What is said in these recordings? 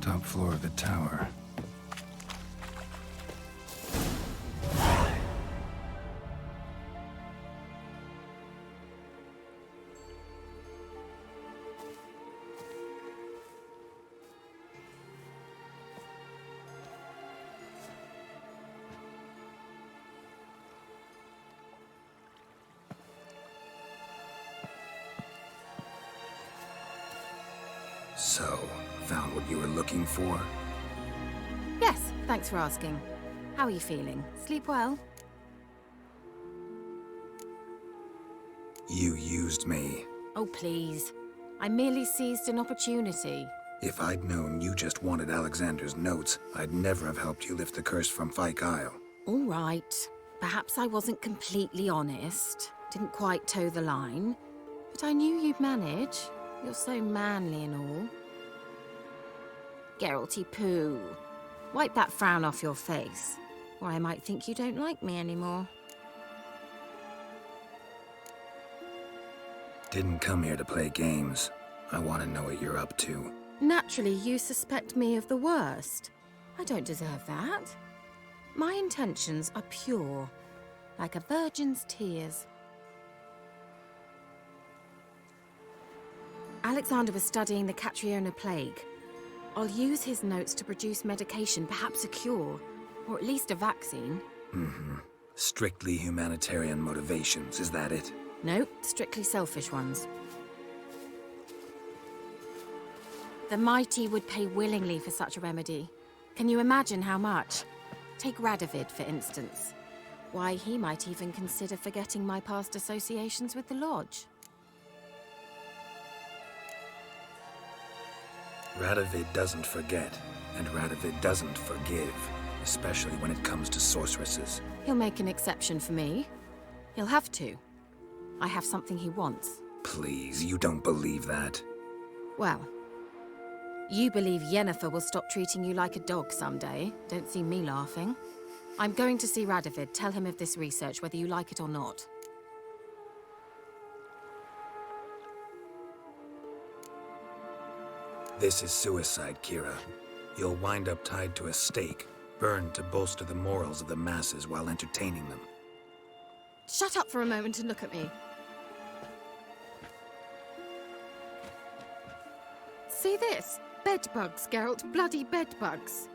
Top floor of the tower. So, found what you were looking for? Yes, thanks for asking. How are you feeling? Sleep well? You used me. Oh, please. I merely seized an opportunity. If I'd known you just wanted Alexander's notes, I'd never have helped you lift the curse from Fyke Isle. All right. Perhaps I wasn't completely honest. Didn't quite toe the line. But I knew you'd manage. You're so manly and all. Geralty poo. Wipe that frown off your face, or I might think you don't like me anymore. Didn't come here to play games. I want to know what you're up to. Naturally, you suspect me of the worst. I don't deserve that. My intentions are pure, like a virgin's tears. Alexander was studying the Catriona plague. I'll use his notes to produce medication, perhaps a cure, or at least a vaccine. Strictly humanitarian motivations, is that it? No, strictly selfish ones. The mighty would pay willingly for such a remedy. Can you imagine how much? Take Radovid, for instance. Why, he might even consider forgetting my past associations with the Lodge. Radovid doesn't forget, and Radovid doesn't forgive, especially when it comes to sorceresses. He'll make an exception for me. He'll have to. I have something he wants. Please, you don't believe that. Well, you believe Yennefer will stop treating you like a dog someday. Don't see me laughing. I'm going to see Radovid. Tell him of this research, whether you like it or not. This is suicide, Kira. You'll wind up tied to a stake, burned to bolster the morals of the masses while entertaining them. Shut up for a moment and look at me. See this? Bedbugs, Geralt. Bloody bedbugs.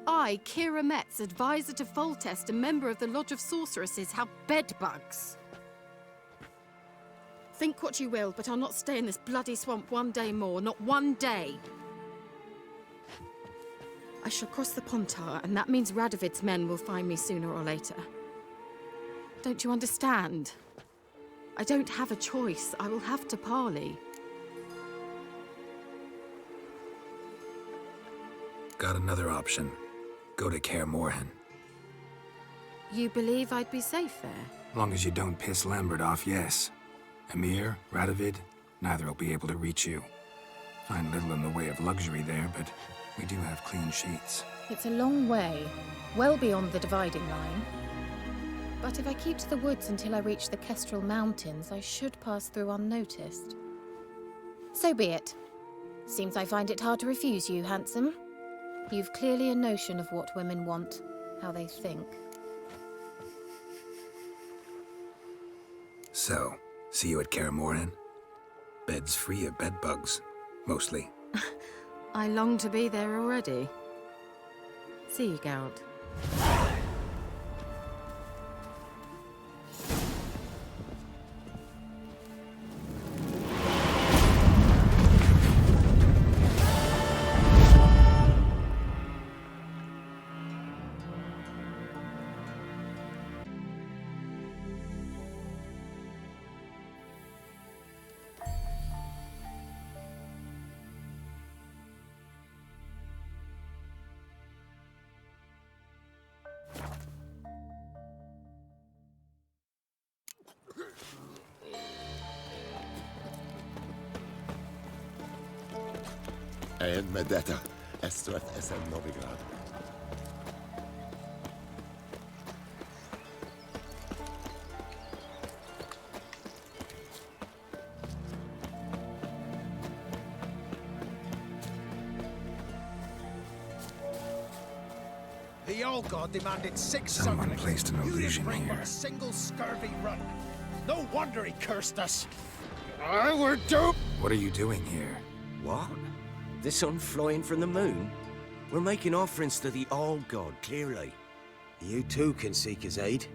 I, Kira Metz, advisor to Foltest and member of the Lodge of Sorceresses, have bedbugs. Think what you will, but I'll not stay in this bloody swamp one day more. Not one day. I shall cross the Pontar, and that means Radovid's men will find me sooner or later. Don't you understand? I don't have a choice. I will have to parley. Got another option. Go to Kaer Morhen. You believe I'd be safe there? Long as you don't piss Lambert off, yes. Emir, Radovid, neither will be able to reach you. Find little in the way of luxury there, but we do have clean sheets. It's a long way, well beyond the dividing line. But if I keep to the woods until I reach the Kestrel Mountains, I should pass through unnoticed. So be it. Seems I find it hard to refuse you, handsome. You've clearly a notion of what women want, how they think. So, see you at Kaer Morhen? Beds free of bedbugs, mostly. I long to be there already. See you, Geralt. En med detta, Estret SM Novigrad. The old god demanded 6 Someone sucklings. placed an You didn't illusion bring but here. a single scurvy run. No wonder he cursed us. I were doomed. What are you doing here? What? The sun flying from the moon? We're making offerings to the old god, clearly. You too can seek his aid.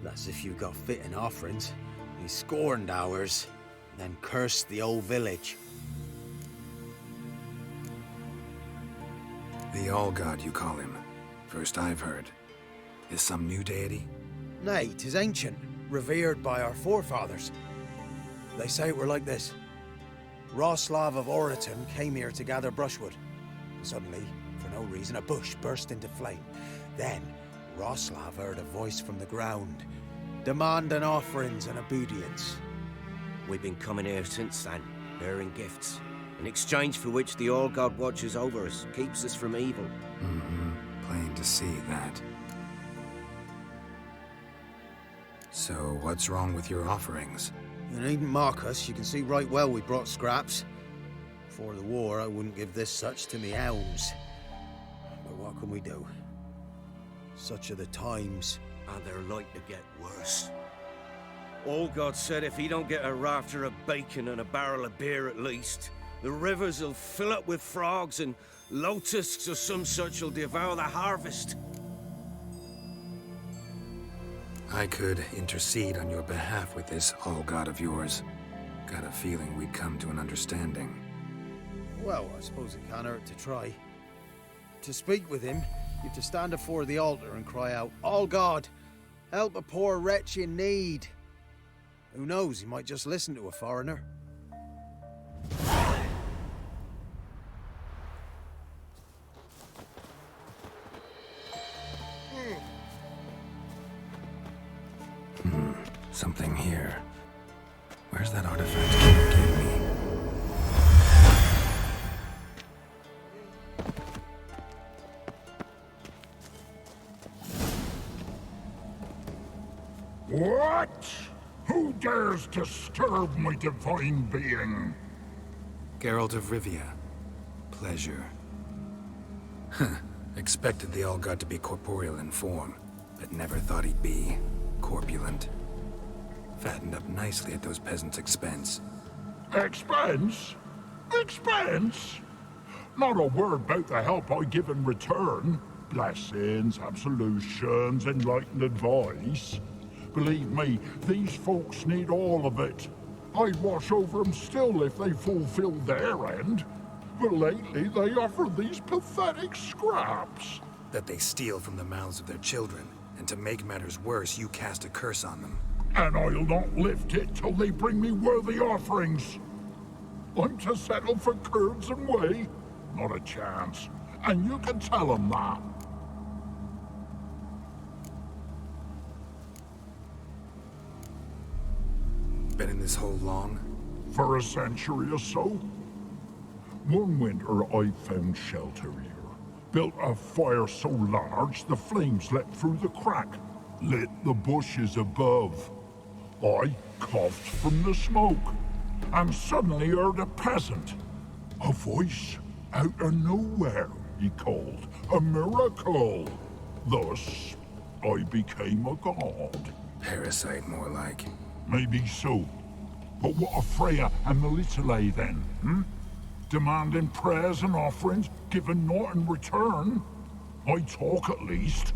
That's if you got fitting offerings. He scorned ours, then cursed the old village. The All-God, you call him. First I've heard. Is some new deity? Nay, 'tis ancient, revered by our forefathers. They say it were like this. Roslav of Oriton came here to gather brushwood. Suddenly, for no reason, a bush burst into flame. Then, Roslav heard a voice from the ground, demanding offerings and obedience. We've been coming here since then, bearing gifts, in exchange for which the All God watches over us, keeps us from evil. Plain to see that. So, what's wrong with your offerings? You needn't mock us, you can see right well we brought scraps. Before the war, I wouldn't give this such to me elms. But what can we do? Such are the times. And they're like to get worse. All God said if he don't get a rafter of bacon and a barrel of beer at least, the rivers will fill up with frogs and locusts or some such will devour the harvest. I could intercede on your behalf with this All-God of yours. Got a feeling we'd come to an understanding. Well, I suppose it can't hurt to try. To speak with him, you've to stand before the altar and cry out, "All God, help a poor wretch in need." Who knows, he might just listen to a foreigner. Something here. Where's that artifact King gave me? What? Who dares disturb my divine being? Geralt of Rivia. Pleasure. Expected the All-God to be corporeal in form, but never thought he'd be corpulent. Fattened up nicely at those peasants' expense. Expense? Expense? Not a word about the help I give in return. Blessings, absolutions, enlightened advice. Believe me, these folks need all of it. I'd watch over them still if they fulfilled their end. But lately they offer these pathetic scraps. That they steal from the mouths of their children, and to make matters worse, you cast a curse on them. And I'll not lift it till they bring me worthy offerings. I'm to settle for curds and whey? Not a chance. And you can tell them that. Been in this hole long? For a century or so. One winter I found shelter here. Built a fire so large the flames leapt through the crack. Lit the bushes above. I coughed from the smoke. And suddenly heard a peasant. A voice out of nowhere, he called. A miracle. Thus, I became a god. Parasite, more like. Maybe so. But what of Freya and Melitele then, Demanding prayers and offerings, giving naught in return? I talk at least.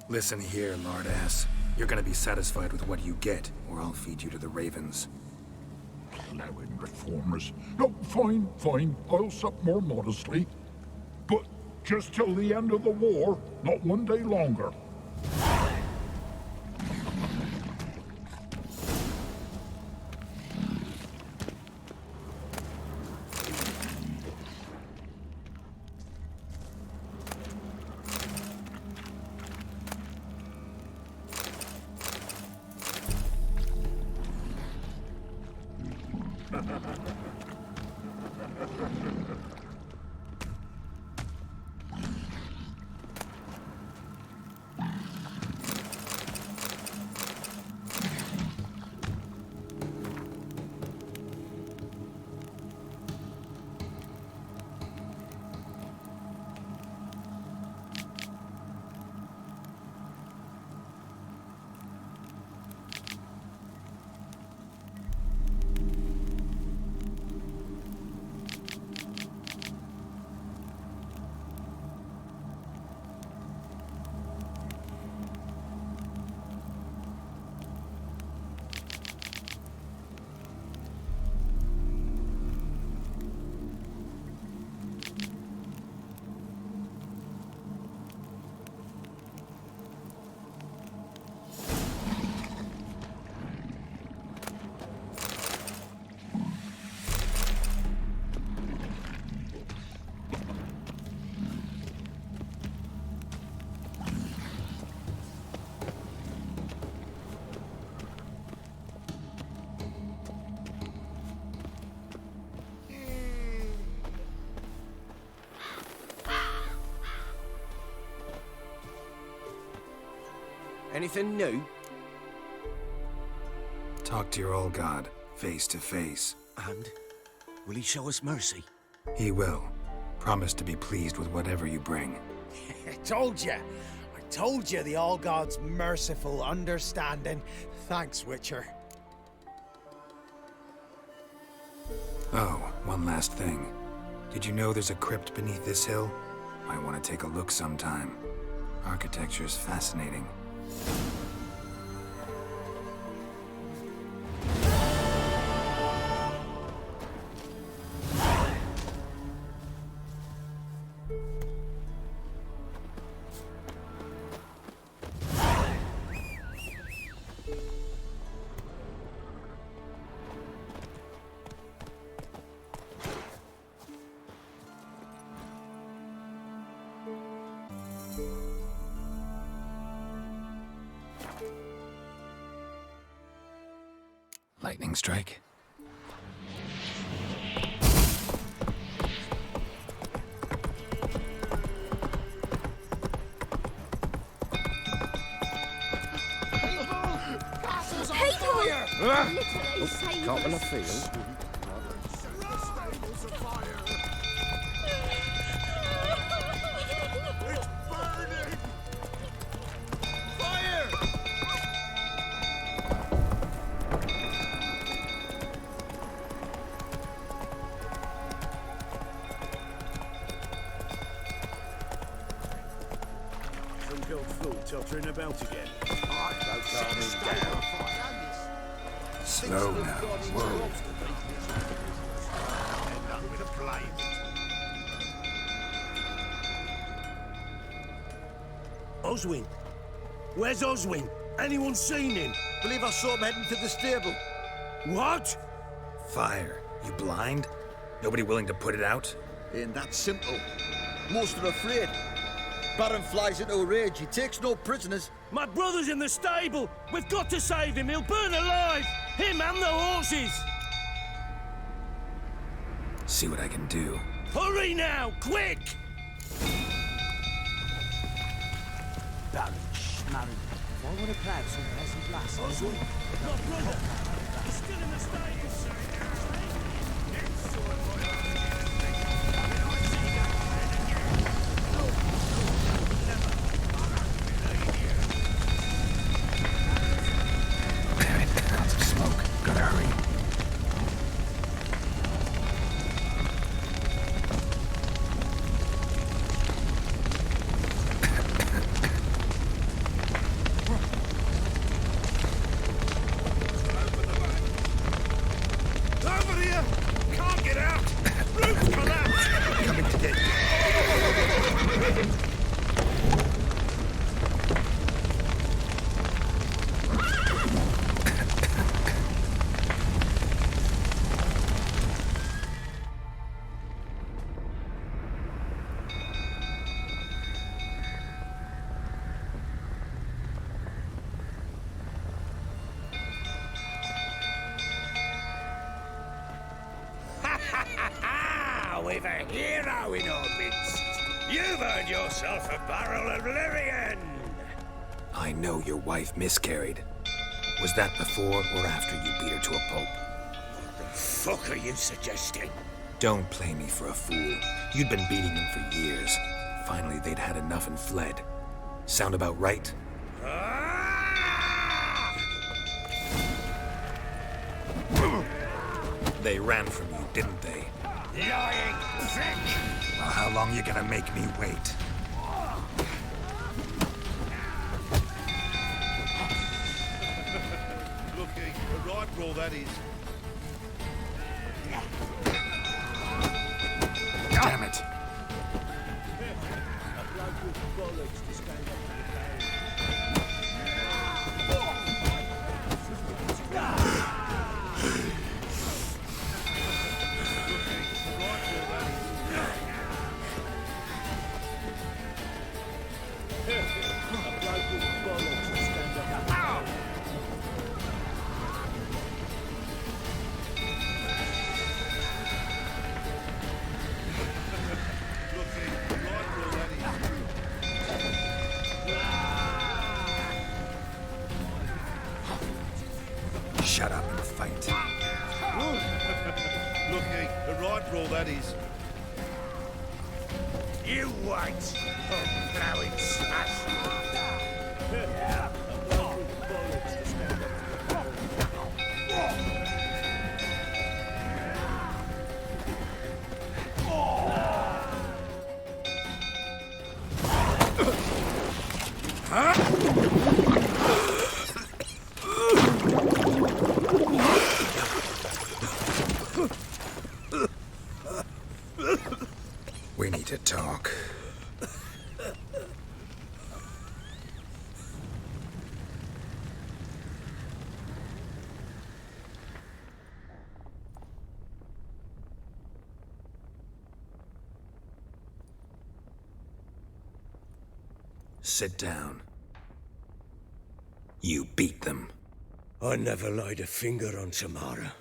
Listen here, lardass. You're gonna be satisfied with what you get, or I'll feed you to the ravens. Plowing reformers. No, fine, fine. I'll sup more modestly. But just till the end of the war, not one day longer. Anything new? Talk to your old god, face to face. And will he show us mercy? He will. Promise to be pleased with whatever you bring. I told you! I told you the All God's merciful understanding. Thanks, Witcher. Oh, one last thing. Did you know there's a crypt beneath this hill? Might want to take a look sometime. Architecture's fascinating. Lightning strike. Caught in a field. Some old fool tottering about again. Slow now. Whoa. Oswin? Where's Oswin? Anyone seen him? Believe I saw him heading to the stable. What? Fire. You blind? Nobody willing to put it out? Ain't that simple. Most are afraid. Baron flies into a rage. He takes no prisoners. My brother's in the stable. We've got to save him. He'll burn alive. Him and the horses. See what I can do. Hurry now, quick! Baron Schmarren. Why would a crowd so pleasant lass? Oswin, my brother. He's still in the stable, sir. We've a hero in our midst. You've earned yourself a barrel of Lyrian. I know your wife miscarried. Was that before or after you beat her to a pulp? What the fuck are you suggesting? Don't play me for a fool. You'd been beating them for years. Finally, they'd had enough and fled. Sound about right? They ran from you, didn't they? Lying prick! Well, how long you gonna make me wait? Lucky, a right roll that is. Damn it! Lucky. A right roll, that is. You wait, blowing smash. We need to talk. Sit down. You beat them. I never laid a finger on Tamara.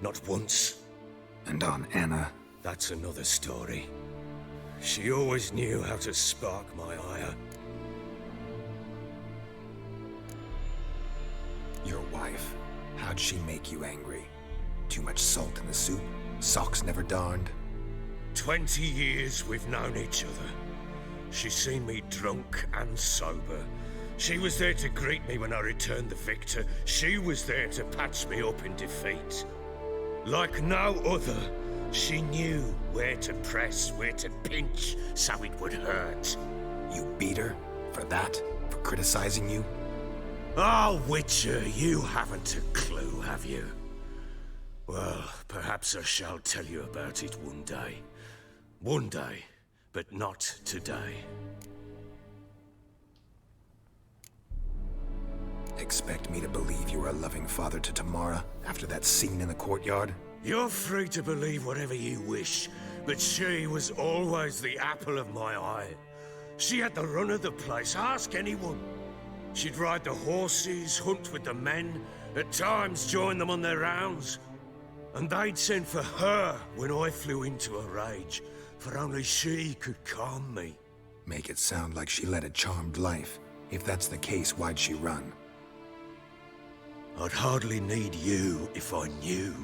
Not once. And on Anna? That's another story. She always knew how to spark my ire. Your wife. How'd she make you angry? Too much salt in the soup? Socks never darned? 20 years we've known each other. She's seen me drunk and sober. She was there to greet me when I returned the victor. She was there to patch me up in defeat. Like no other, she knew where to press, where to pinch, so it would hurt. You beat her? For that? For criticizing you? Oh, Witcher, you haven't a clue, have you? Well, perhaps I shall tell you about it one day. One day, but not today. Expect me to believe you were a loving father to Tamara after that scene in the courtyard? You're free to believe whatever you wish, but she was always the apple of my eye. She had the run of the place, ask anyone. She'd ride the horses, hunt with the men, at times join them on their rounds. And they'd send for her when I flew into a rage, for only she could calm me. Make it sound like she led a charmed life. If that's the case, why'd she run? I'd hardly need you if I knew.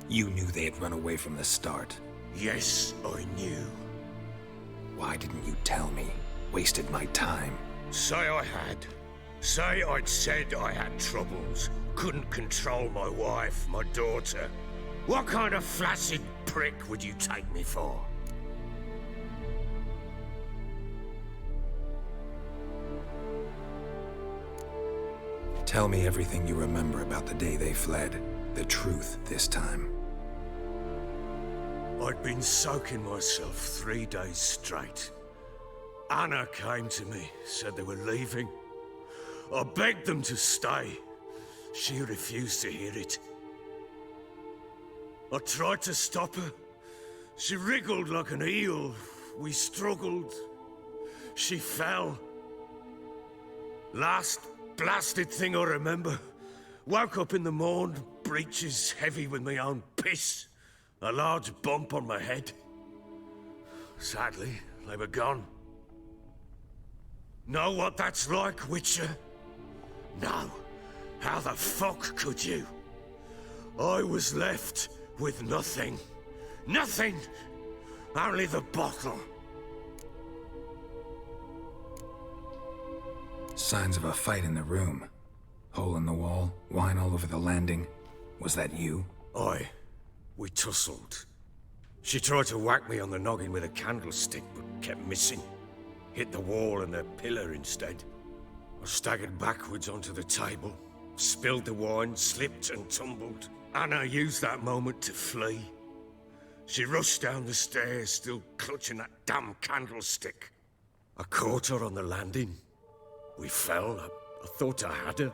You knew they had run away from the start. Yes, I knew. Why didn't you tell me? Wasted my time. Say I had. Say I'd said I had troubles. Couldn't control my wife, my daughter. What kind of flaccid prick would you take me for? Tell me everything you remember about the day they fled. The truth this time. I'd been soaking myself 3 days straight. Anna came to me, said they were leaving. I begged them to stay. She refused to hear it. I tried to stop her. She wriggled like an eel. We struggled. She fell. Last blasted thing I remember. Woke up in the morn, breeches heavy with my own piss. A large bump on my head. Sadly, they were gone. Know what that's like, Witcher? No. How the fuck could you? I was left with nothing. Nothing! Only the bottle. Signs of a fight in the room. Hole in the wall, wine all over the landing. Was that you? Aye. We tussled. She tried to whack me on the noggin with a candlestick, but kept missing. Hit the wall and the pillar instead. I staggered backwards onto the table, spilled the wine, slipped and tumbled. Anna used that moment to flee. She rushed down the stairs, still clutching that damn candlestick. I caught her on the landing. We fell. I thought I had her.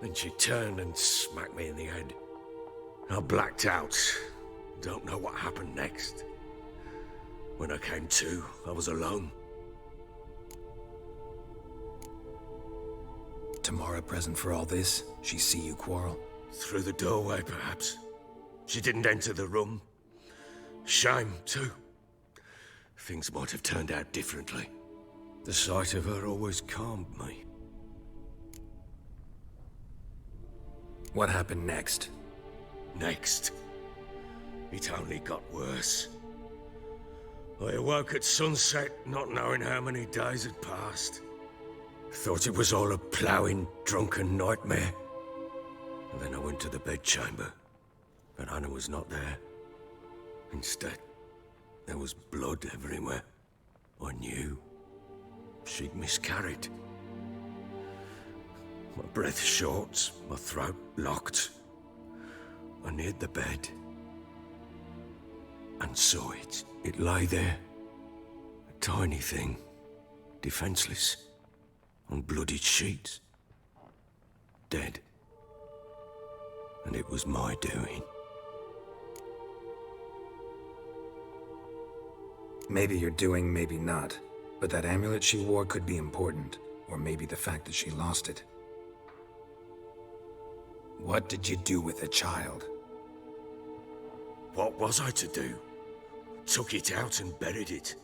Then she turned and smacked me in the head. I blacked out. Don't know what happened next. When I came to, I was alone. Tamara present for all this? She see you quarrel? Through the doorway, perhaps. She didn't enter the room. Shame, too. Things might have turned out differently. The sight of her always calmed me. What happened next? Next, it only got worse. I awoke at sunset, not knowing how many days had passed. Thought it was all a ploughing, drunken nightmare. And then I went to the bedchamber, but Anna was not there. Instead, there was blood everywhere. I knew she'd miscarried. My breath short, my throat locked. I neared the bed and saw it. It lay there, a tiny thing, defenseless, on bloodied sheets, dead. And it was my doing. Maybe you're doing, maybe not. But that amulet she wore could be important. Or maybe the fact that she lost it. What did you do with the child? What was I to do? Took it out and buried it.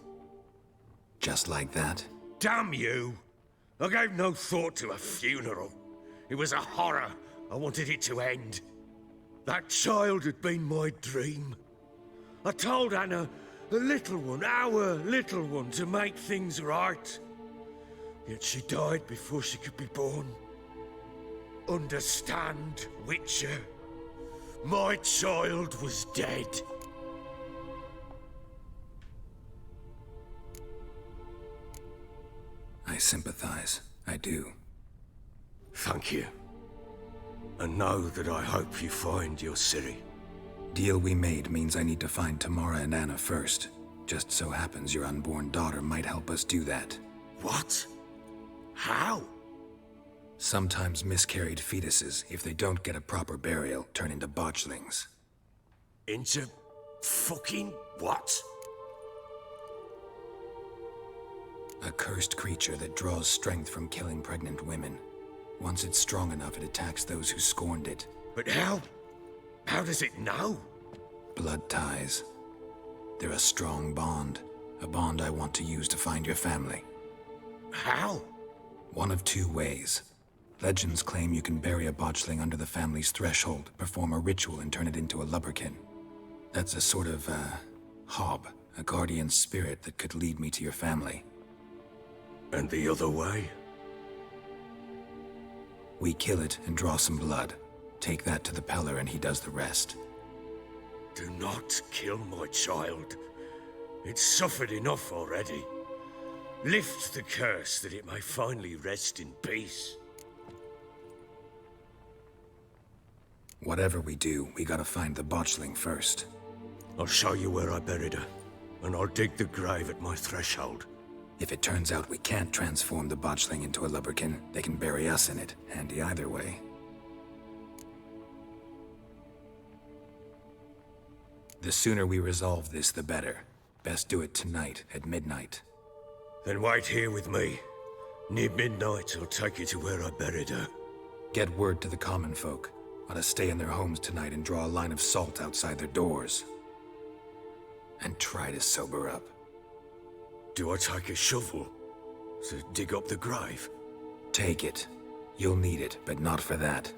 Just like that? Damn you! I gave no thought to a funeral. It was a horror. I wanted it to end. That child had been my dream. I told Anna, the little one, our little one, to make things right. Yet she died before she could be born. Understand, Witcher? My child was dead. I sympathize. I do. Thank you. And know that I hope you find your Ciri. Deal we made means I need to find Tamara and Anna first. Just so happens your unborn daughter might help us do that. What? How? Sometimes miscarried fetuses, if they don't get a proper burial, turn into botchlings. Into fucking what? A cursed creature that draws strength from killing pregnant women. Once it's strong enough, it attacks those who scorned it. But how? How does it know? Blood ties. They're a strong bond. A bond I want to use to find your family. How? One of two ways. Legends claim you can bury a botchling under the family's threshold, perform a ritual, and turn it into a lubberkin. That's a sort of, hob, a guardian spirit that could lead me to your family. And the other way? We kill it and draw some blood. Take that to the Peller and he does the rest. Do not kill my child. It's suffered enough already. Lift the curse that it may finally rest in peace. Whatever we do, we gotta find the botchling first. I'll show you where I buried her, and I'll dig the grave at my threshold. If it turns out we can't transform the botchling into a lubberkin, they can bury us in it. Handy either way. The sooner we resolve this, the better. Best do it tonight, at midnight. Then wait here with me. Near midnight, I'll take you to where I buried her. Get word to the common folk. Ought to stay in their homes tonight and draw a line of salt outside their doors. And try to sober up. Do I take a shovel to dig up the grave? Take it. You'll need it, but not for that.